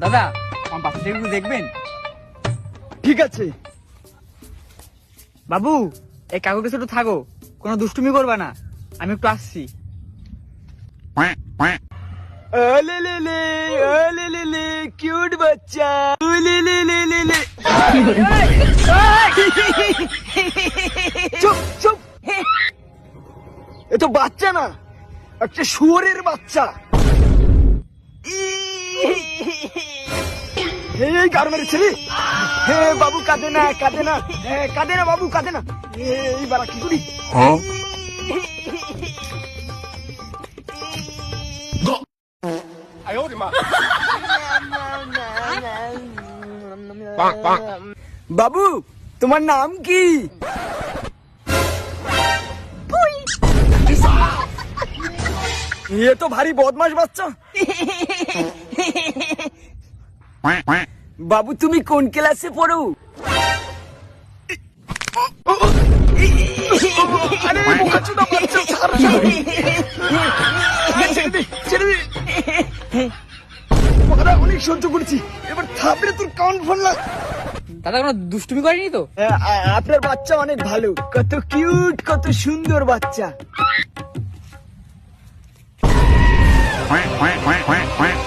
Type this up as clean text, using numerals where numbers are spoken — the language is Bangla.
দাদা আমার বাচ্চাটা একটু দেখবেন? ঠিক আছে বাবু এই কাকুকে ছোট থাকো, কোনো দুষ্টুমি করবা না, আমি একটু আসছি। কিউট বাচ্চা। চুপ চুপ, এ তো বাচ্চা না, একটা শুয়োরের বাচ্চা। এই কার মেরে ছেলে? হে বাবু কাঁদে না, কাঁদে না, কাঁদে না বাবু, কাঁদে না। এই বাড়া কি করি? বাবু তোমার নাম কি? ये तो भारी बदमाश বাচ্চা। বাবু তুমি কোন ক্লাসে পড়ো? আরে বোকাচোদা বাচ্চা, ছাড় ছাড়। ছেড়ে দে, ছেড়ে দে। বাবা অনেক সহ্য করেছি, এবার থাপড়ে তোর কান ফাড়লা। দাদা কোনো দুষ্টুমি করেনি তো? আপনার বাচ্চা অনেক ভালো, কত কিউট, কত সুন্দর বাচ্চা। quack, quack, quack, quack, quack.